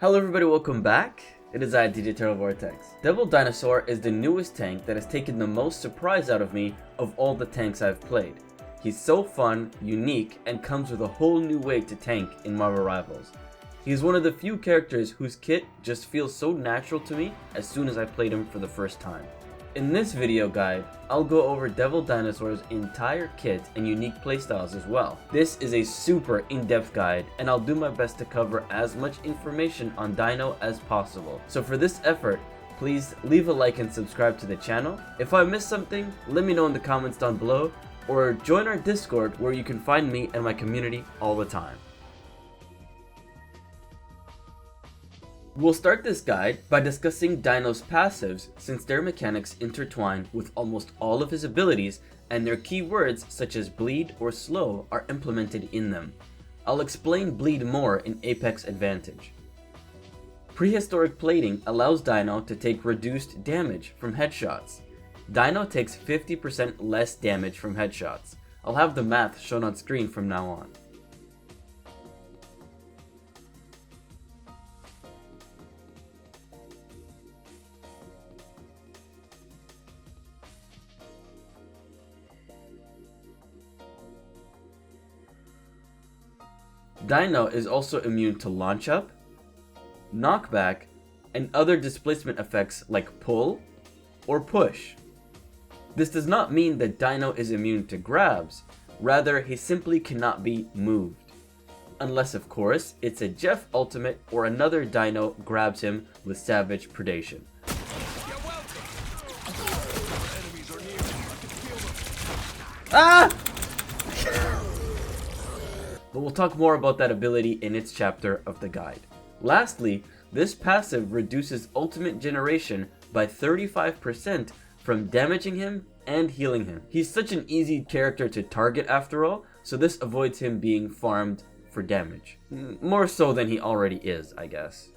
Hello everybody, welcome back. It is I, DJTurtleVortex. Devil Dinosaur is the newest tank that has taken the most surprise out of me of all the tanks I've played. He's so fun, unique, and comes with a whole new way to tank in Marvel Rivals. He is one of the few characters whose kit just feels so natural to me as soon as I played him for the first time. In this video guide, I'll go over Devil Dinosaur's entire kit and unique playstyles as well. This is a super in-depth guide, and I'll do my best to cover as much information on Dino as possible. So for this effort, please leave a like and subscribe to the channel. If I missed something, let me know in the comments down below, or join our Discord where you can find me and my community all the time. We'll start this guide by discussing Dino's passives, since their mechanics intertwine with almost all of his abilities and their keywords such as bleed or slow are implemented in them. I'll explain bleed more in Apex Advantage. Prehistoric plating allows Dino to take reduced damage from headshots. Dino takes 50% less damage from headshots. I'll have the math shown on screen from now on. Dino is also immune to launch up, knockback, and other displacement effects like pull or push. This does not mean that Dino is immune to grabs, rather he simply cannot be moved. Unless of course, it's a Jeff ultimate or another Dino grabs him with savage predation. Ah! But we'll talk more about that ability in its chapter of the guide. Lastly, this passive reduces ultimate generation by 35% from damaging him and healing him. He's such an easy character to target after all, so this avoids him being farmed for damage. More so than he already is, I guess.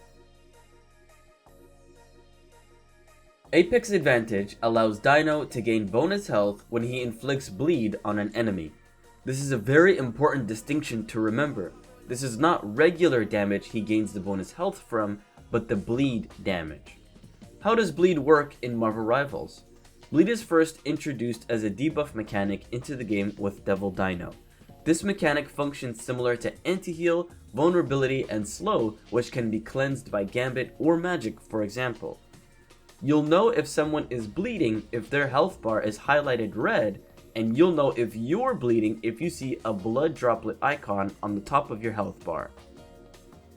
Apex Advantage allows Dino to gain bonus health when he inflicts bleed on an enemy. This is a very important distinction to remember. This is not regular damage he gains the bonus health from, but the bleed damage. How does bleed work in Marvel Rivals? Bleed is first introduced as a debuff mechanic into the game with Devil Dino. This mechanic functions similar to anti-heal, vulnerability, and slow, which can be cleansed by Gambit or magic, for example. You'll know if someone is bleeding if their health bar is highlighted red, and you'll know if you're bleeding if you see a blood droplet icon on the top of your health bar.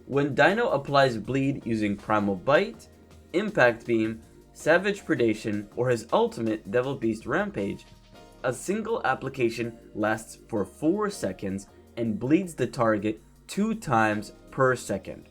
When Dino applies bleed using Primal Bite, Impact Beam, Savage Predation, or his ultimate Devil Beast Rampage, a single application lasts for 4 seconds and bleeds the target 2 times per second,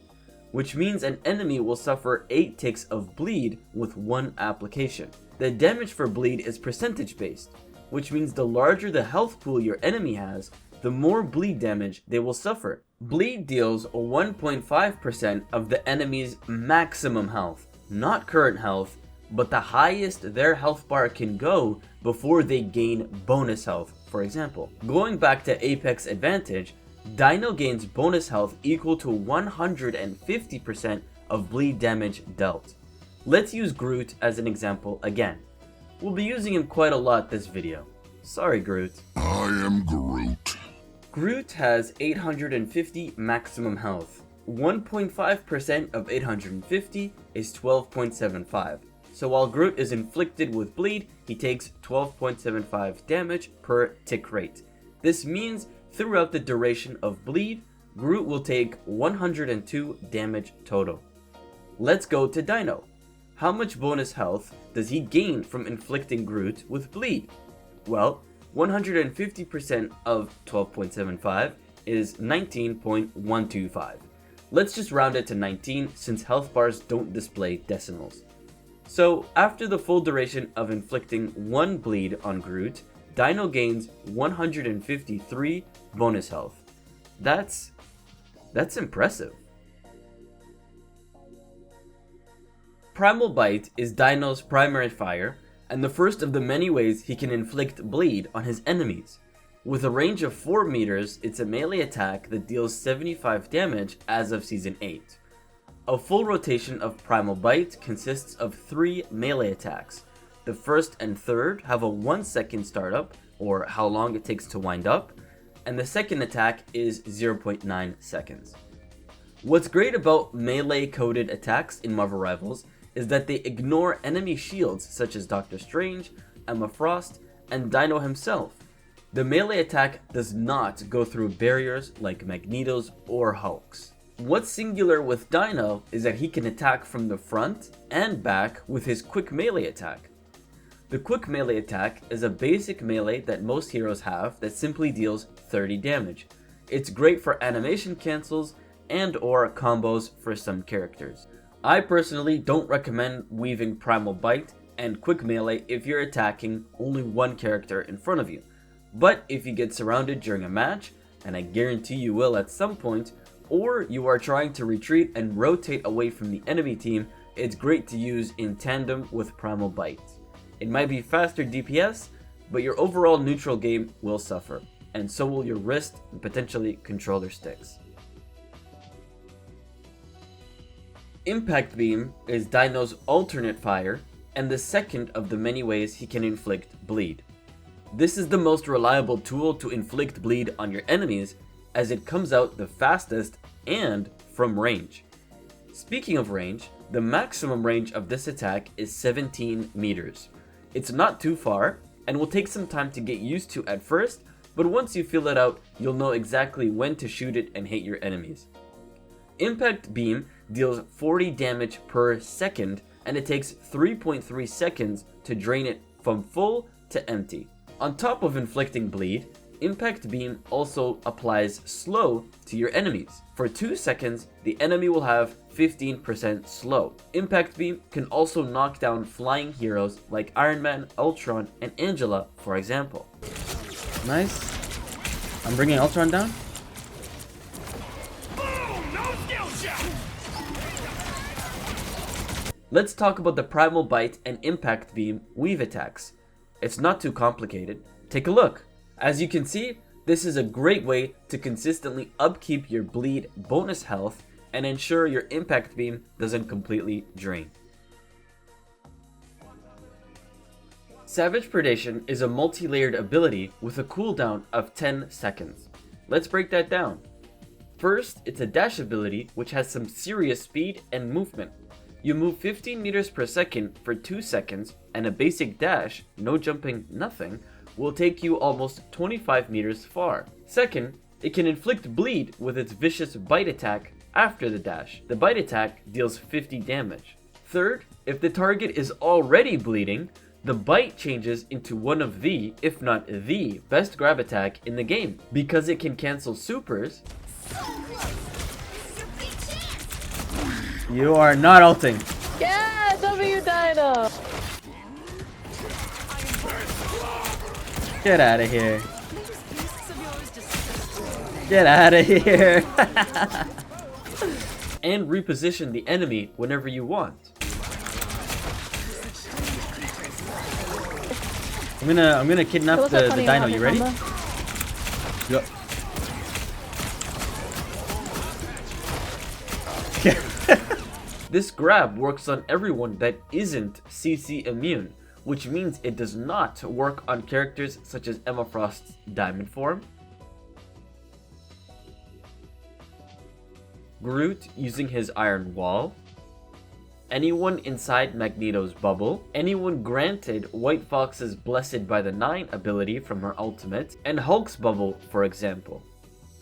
which means an enemy will suffer 8 ticks of bleed with 1 application. The damage for bleed is percentage based, which means the larger the health pool your enemy has, the more bleed damage they will suffer. Bleed deals 1.5% of the enemy's maximum health, not current health, but the highest their health bar can go before they gain bonus health, for example. Going back to Apex Advantage, Dino gains bonus health equal to 150% of bleed damage dealt. Let's use Groot as an example again. We'll be using him quite a lot this video. Sorry, Groot. I am Groot. Groot has 850 maximum health. 1.5% of 850 is 12.75. So while Groot is inflicted with bleed, he takes 12.75 damage per tick rate. This means throughout the duration of bleed, Groot will take 102 damage total. Let's go to Dino. How much bonus health does he gain from inflicting Groot with bleed? Well, 150% of 12.75 is 19.125. Let's just round it to 19 since health bars don't display decimals. So after the full duration of inflicting 1 bleed on Groot, Dino gains 153 bonus health. That's impressive. Primal Bite is Dino's primary fire, and the first of the many ways he can inflict bleed on his enemies. With a range of 4 meters, it's a melee attack that deals 75 damage as of Season 8. A full rotation of Primal Bite consists of 3 melee attacks. The first and third have a 1 second startup, or how long it takes to wind up, and the second attack is 0.9 seconds. What's great about melee coded attacks in Marvel Rivals is that they ignore enemy shields such as Doctor Strange, Emma Frost, and Dino himself. The melee attack does not go through barriers like Magneto's or Hulk's. What's singular with Dino is that he can attack from the front and back with his quick melee attack. The quick melee attack is a basic melee that most heroes have that simply deals 30 damage. It's great for animation cancels and or combos for some characters. I personally don't recommend weaving Primal Bite and quick melee if you're attacking only one character in front of you. But if you get surrounded during a match, and I guarantee you will at some point, or you are trying to retreat and rotate away from the enemy team, it's great to use in tandem with Primal Bite. It might be faster DPS, but your overall neutral game will suffer, and so will your wrist and potentially controller sticks. Impact Beam is Dino's alternate fire, and the second of the many ways he can inflict bleed. This is the most reliable tool to inflict bleed on your enemies, as it comes out the fastest and from range. Speaking of range, the maximum range of this attack is 17 meters. It's not too far, and will take some time to get used to at first, but once you feel it out, you'll know exactly when to shoot it and hit your enemies. Impact Beam deals 40 damage per second, and it takes 3.3 seconds to drain it from full to empty. On top of inflicting bleed, Impact Beam also applies slow to your enemies. For 2 seconds, the enemy will have 15% slow. Impact Beam can also knock down flying heroes like Iron Man, Ultron, and Angela, for example. Nice. I'm bringing Ultron down. Let's talk about the Primal Bite and Impact Beam weave attacks. It's not too complicated. Take a look. As you can see, this is a great way to consistently upkeep your bleed bonus health and ensure your Impact Beam doesn't completely drain. Savage Predation is a multi-layered ability with a cooldown of 10 seconds. Let's break that down. First, it's a dash ability which has some serious speed and movement. You move 15 meters per second for 2 seconds, and a basic dash, no jumping, nothing, will take you almost 25 meters far. Second, it can inflict bleed with its vicious bite attack after the dash. The bite attack deals 50 damage. Third, if the target is already bleeding, the bite changes into one of the, if not the, best grab attack in the game. Because it can cancel supers, You are not ulting. Yeah, W Dino! Get out of here. Get out of here. and reposition the enemy whenever you want. I'm gonna kidnap the dino. You ready? Yep. This grab works on everyone that isn't CC immune, which means it does not work on characters such as Emma Frost's diamond form, Groot using his iron wall, anyone inside Magneto's bubble, anyone granted White Fox's Blessed by the Nine ability from her ultimate, and Hulk's bubble, for example.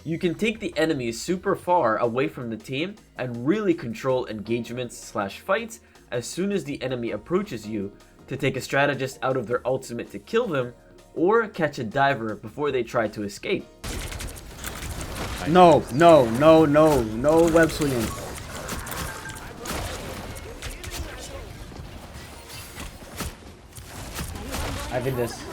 You can take the enemy super far away from the team and really control engagements / fights as soon as the enemy approaches you to take a strategist out of their ultimate to kill them, or catch a diver before they try to escape. No web swinging. I did this.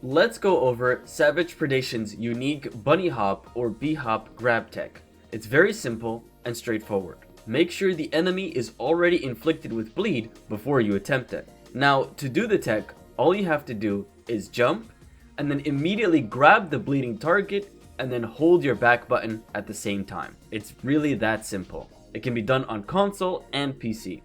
Let's go over Savage Predation's unique bunny hop or bee hop grab tech. It's very simple and straightforward. Make sure the enemy is already inflicted with bleed before you attempt it. Now, to do the tech, all you have to do is jump and then immediately grab the bleeding target and then hold your back button at the same time. It's really that simple. It can be done on console and PC.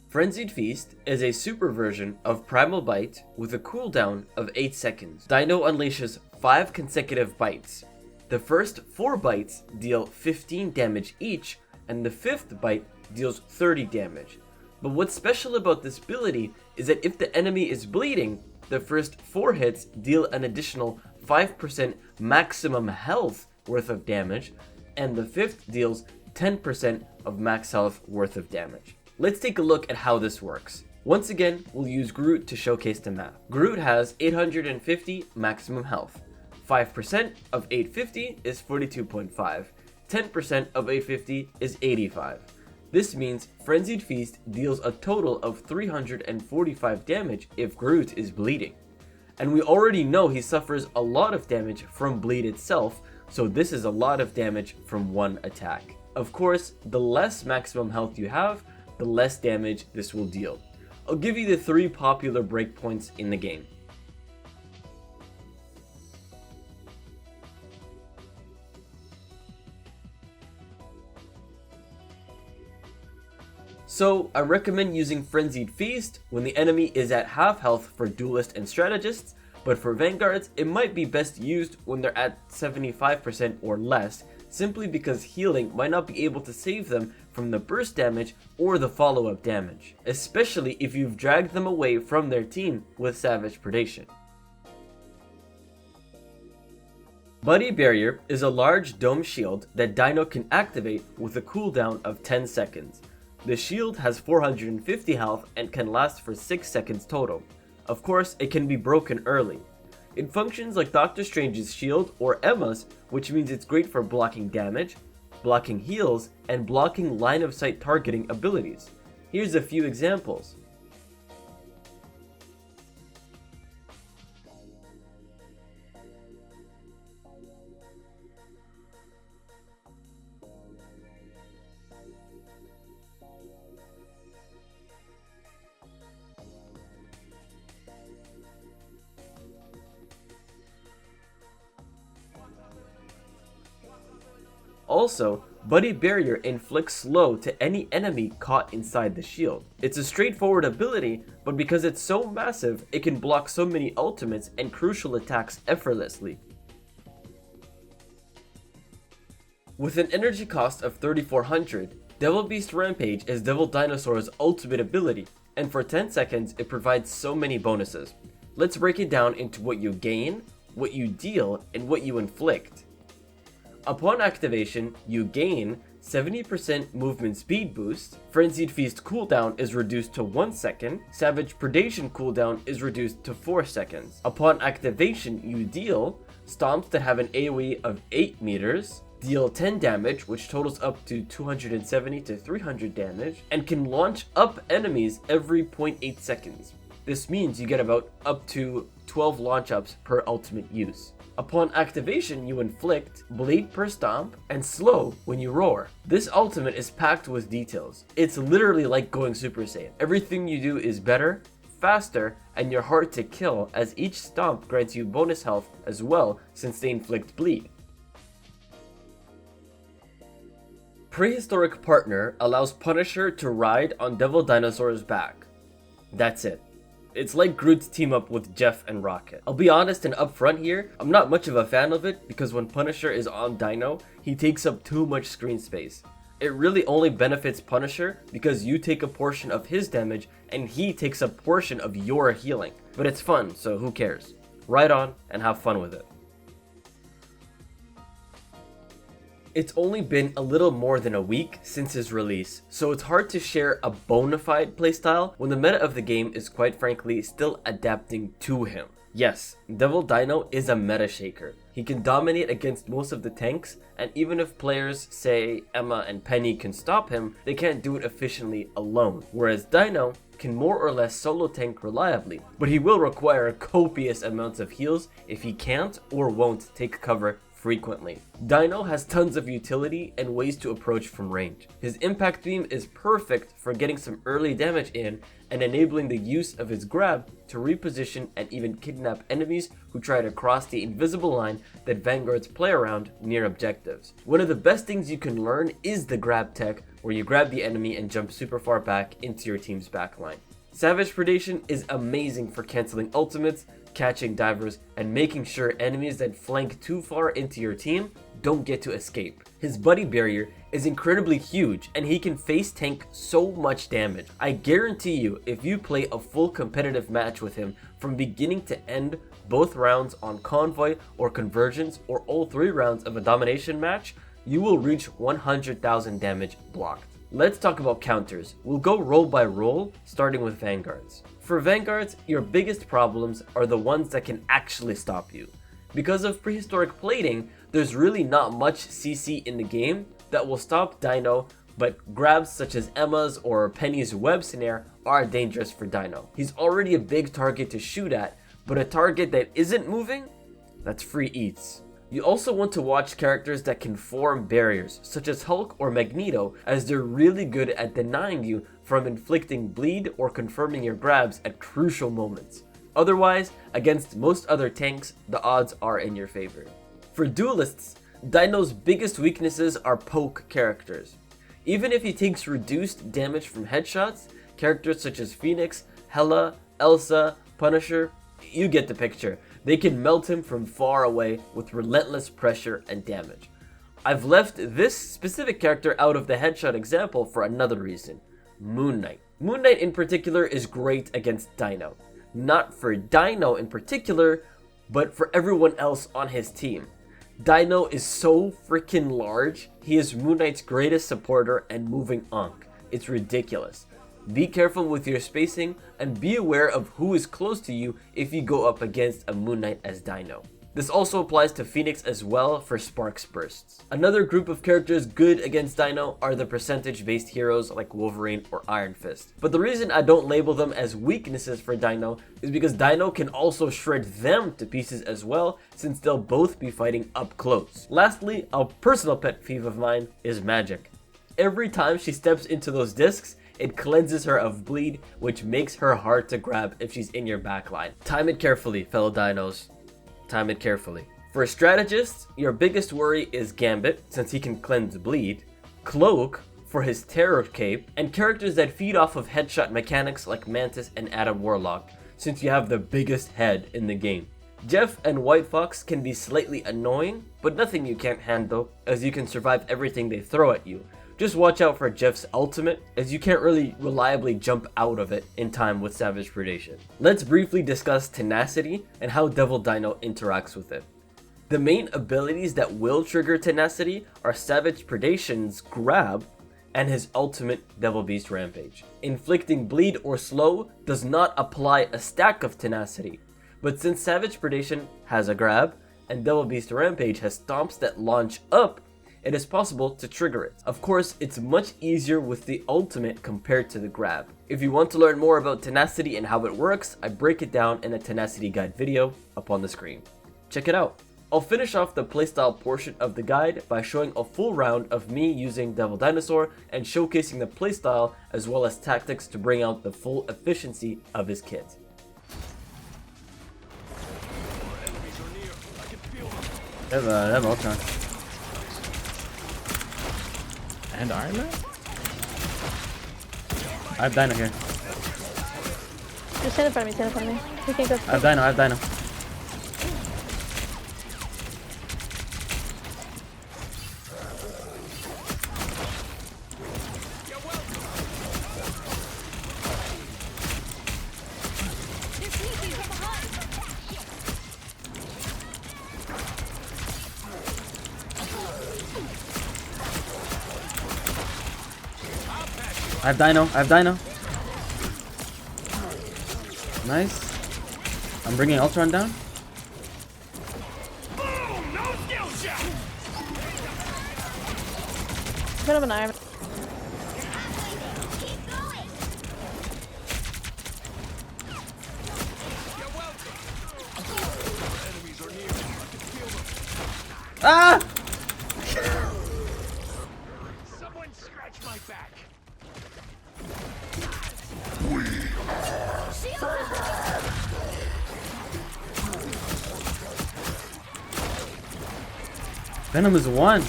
Frenzied Feast is a super version of Primal Bite with a cooldown of 8 seconds. Dino unleashes 5 consecutive bites. The first 4 bites deal 15 damage each, and the 5th bite deals 30 damage. But what's special about this ability is that if the enemy is bleeding, the first 4 hits deal an additional 5% maximum health worth of damage, and the 5th deals 10% of max health worth of damage. Let's take a look at how this works. Once again, we'll use Groot to showcase the math. Groot has 850 maximum health. 5% of 850 is 42.5. 10% of 850 is 85. This means Frenzied Feast deals a total of 345 damage if Groot is bleeding. And we already know he suffers a lot of damage from bleed itself, so this is a lot of damage from one attack. Of course, the less maximum health you have, the less damage this will deal. I'll give you the 3 popular breakpoints in the game. So, I recommend using Frenzied Feast when the enemy is at half health for duelists and strategists, but for vanguards, it might be best used when they're at 75% or less, simply because healing might not be able to save them from the burst damage or the follow-up damage, especially if you've dragged them away from their team with Savage Predation. Buddy Barrier is a large dome shield that Dino can activate with a cooldown of 10 seconds. The shield has 450 health and can last for 6 seconds total. Of course, it can be broken early. It functions like Doctor Strange's shield or Emma's, which means it's great for blocking damage, blocking heals, and blocking line of sight targeting abilities. Here's a few examples. Also, Buddy Barrier inflicts slow to any enemy caught inside the shield. It's a straightforward ability, but because it's so massive, it can block so many ultimates and crucial attacks effortlessly. With an energy cost of 3400, Devil Beast Rampage is Devil Dinosaur's ultimate ability, and for 10 seconds it provides so many bonuses. Let's break it down into what you gain, what you deal, and what you inflict. Upon activation, you gain 70% movement speed boost, Frenzied Feast cooldown is reduced to 1 second, Savage Predation cooldown is reduced to 4 seconds. Upon activation, you deal stomps that have an AoE of 8 meters, deal 10 damage, which totals up to 270 to 300 damage, and can launch up enemies every 0.8 seconds. This means you get about up to 12 launch ups per ultimate use. Upon activation, you inflict bleed per stomp and slow when you roar. This ultimate is packed with details. It's literally like going Super Saiyan. Everything you do is better, faster, and you're hard to kill, as each stomp grants you bonus health as well since they inflict bleed. Prehistoric Partner allows Punisher to ride on Devil Dinosaur's back. That's it. It's like Groot's team up with Jeff and Rocket. I'll be honest and upfront here, I'm not much of a fan of it because when Punisher is on Dino, he takes up too much screen space. It really only benefits Punisher because you take a portion of his damage and he takes a portion of your healing. But it's fun, so who cares? Ride on and have fun with it. It's only been a little more than a week since his release, so it's hard to share a bona fide playstyle when the meta of the game is quite frankly still adapting to him. Yes, Devil Dino is a meta shaker. He can dominate against most of the tanks, and even if players say Emma and Penny can stop him, they can't do it efficiently alone. Whereas Dino can more or less solo tank reliably, but he will require copious amounts of heals if he can't or won't take cover frequently. Dino has tons of utility and ways to approach from range. His impact beam is perfect for getting some early damage in and enabling the use of his grab to reposition and even kidnap enemies who try to cross the invisible line that vanguards play around near objectives. One of the best things you can learn is the grab tech, where you grab the enemy and jump super far back into your team's backline. Savage Predation is amazing for canceling ultimates, catching divers, and making sure enemies that flank too far into your team don't get to escape. His buddy barrier is incredibly huge and he can face tank so much damage. I guarantee you, if you play a full competitive match with him from beginning to end, both rounds on convoy or convergence, or all 3 rounds of a domination match, you will reach 100,000 damage blocked. Let's talk about counters. We'll go role by role, starting with vanguards. For vanguards, your biggest problems are the ones that can actually stop you. Because of prehistoric plating, there's really not much CC in the game that will stop Dino, but grabs such as Emma's or Penny's web snare are dangerous for Dino. He's already a big target to shoot at, but a target that isn't moving? That's free eats. You also want to watch characters that can form barriers, such as Hulk or Magneto, as they're really good at denying you from inflicting bleed or confirming your grabs at crucial moments. Otherwise, against most other tanks, the odds are in your favor. For duelists, Dino's biggest weaknesses are poke characters. Even if he takes reduced damage from headshots, characters such as Phoenix, Hela, Elsa, Punisher, you get the picture. They can melt him from far away with relentless pressure and damage. I've left this specific character out of the headshot example for another reason. Moon Knight. Moon Knight in particular is great against Dino. Not for Dino in particular, but for everyone else on his team. Dino is so freaking large, he is Moon Knight's greatest supporter and moving onk. It's ridiculous. Be careful with your spacing and be aware of who is close to you if you go up against a Moon Knight as Dino. This also applies to Phoenix as well for Sparks bursts. Another group of characters good against Dino are the percentage based heroes like Wolverine or Iron Fist. But the reason I don't label them as weaknesses for Dino is because Dino can also shred them to pieces as well, since they'll both be fighting up close. Lastly, a personal pet peeve of mine is magic. Every time she steps into those discs, it cleanses her of bleed, which makes her hard to grab if she's in your backline. Time it carefully, fellow dinos. Time it carefully. For strategists, your biggest worry is Gambit, since he can cleanse bleed, Cloak for his terror cape, and characters that feed off of headshot mechanics like Mantis and Adam Warlock, since you have the biggest head in the game. Jeff and White Fox can be slightly annoying, but nothing you can't handle, as you can survive everything they throw at you. Just watch out for Jeff's ultimate, as you can't really reliably jump out of it in time with Savage Predation. Let's briefly discuss Tenacity and how Devil Dino interacts with it. The main abilities that will trigger Tenacity are Savage Predation's grab and his ultimate Devil Beast Rampage. Inflicting bleed or slow does not apply a stack of Tenacity, but since Savage Predation has a grab and Devil Beast Rampage has stomps that launch up, it is possible to trigger it. Of course, it's much easier with the ultimate compared to the grab. If you want to learn more about Tenacity and how it works, I break it down in a Tenacity guide video up on the screen. Check it out. I'll finish off the playstyle portion of the guide by showing a full round of me using Devil Dinosaur and showcasing the playstyle as well as tactics to bring out the full efficiency of his kit. They have Ultron. And Iron Man? I have Dino here. Just stand in front of me, stand in front of me. We can go. I have Dino. I have Dino. Nice. I'm bringing Ultron down. Bit of an iron. Ah! Someone scratch my back. Venom is one.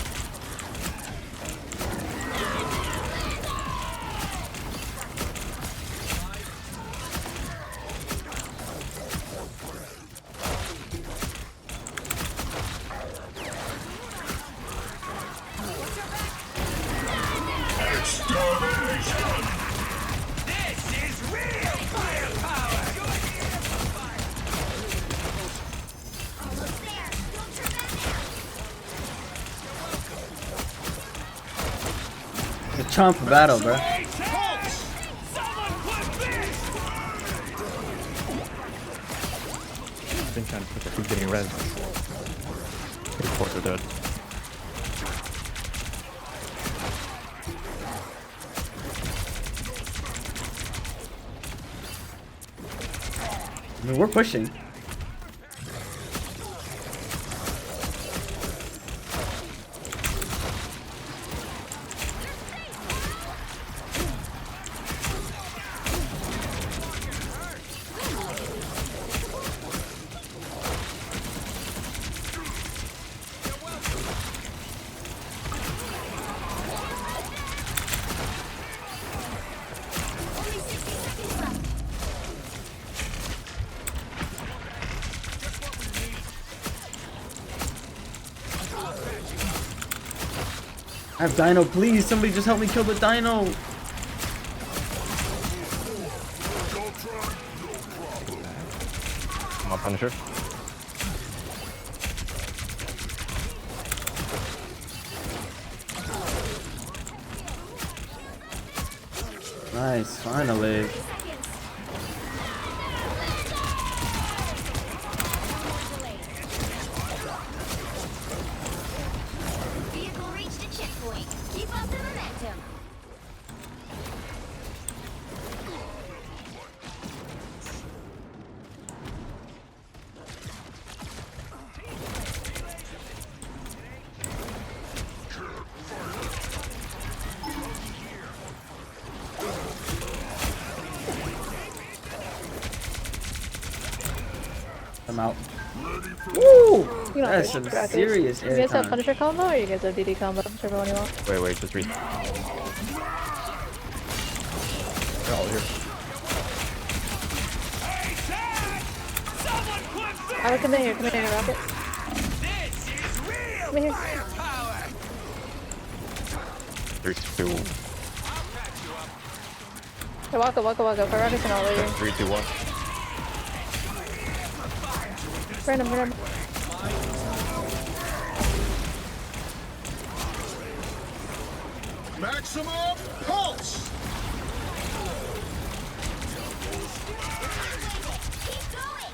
This is real firepower. Almost there. Don't turn back now. It's a chomp for battle, bro. Someone put this. Been trying to push it. He's getting res. His force are dead. I mean, we're pushing. Only 60 seconds left. I have Dino, please. Somebody just help me kill the Dino. Come on, Punisher. Nice, finally. Vehicle reached a checkpoint. Keep up the momentum. I'm out. Woo! You don't That's have some crackers. serious You guys have airtime. Punisher combo or you guys have DD combo? Whichever one you want. Wait, just read. They're all here. Alright, come in here, Rocket. This is real Come in here. firepower. 3, 2, Hey, Waka. For Rockets and all later. 3, 2, 1. Random. Maximum pulse! Keep going.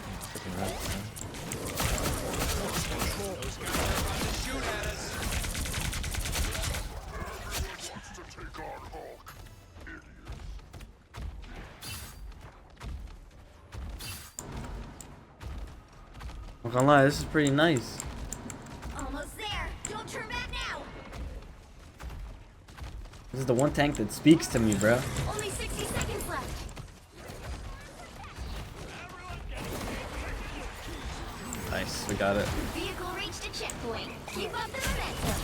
Wants to take on Hulk. Idiot. I'm not gonna lie, this is pretty nice. Almost there. Don't turn back now. This is the one tank that speaks to me, bro. Only 60 seconds left. Nice, we got it. Vehicle reached a checkpoint. Keep up the momentum.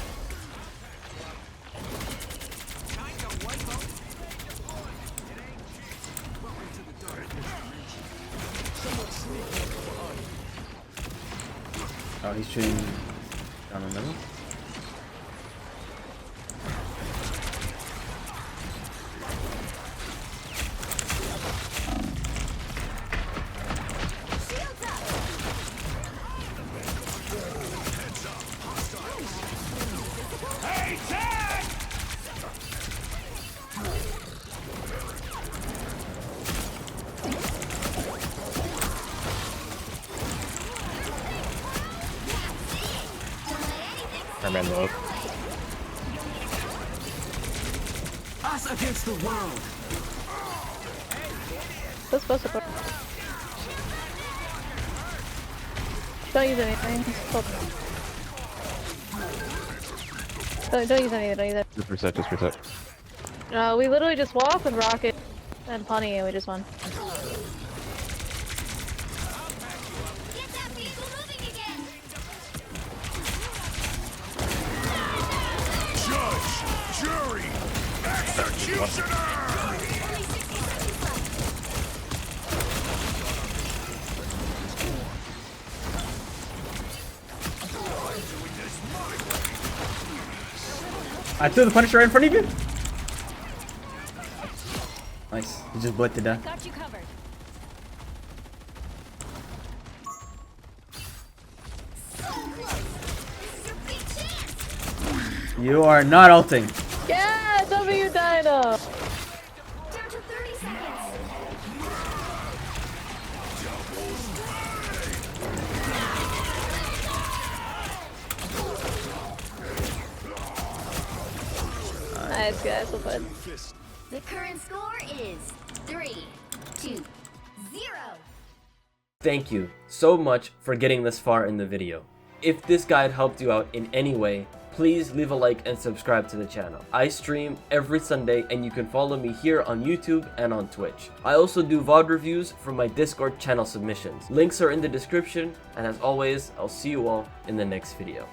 Oh, he's shooting down the middle. Shields up. Hey, Tag! I ran low. Us against the world. That's supposed to put. Don't use anything. It's called- Don't use any, don't use it. Just reset, just reset. No, we literally just walk with Rocket and Punny and we just won. Get that vehicle moving again. Judge, jury, executioner! Only 60 seconds left. I threw the Punisher right in front of you. Nice. He just blitzed to death. Got you covered. So close. This is your big chance. You are not ulting. Yeah, W Dino! Down to 30 seconds. Nice guys, well played. The current score is 3-2-0. Thank you so much for getting this far in the video. If this guide helped you out in any way, please leave a like and subscribe to the channel. I stream every Sunday and you can follow me here on YouTube and on Twitch. I also do VOD reviews from my Discord channel submissions. Links are in the description, and as always, I'll see you all in the next video.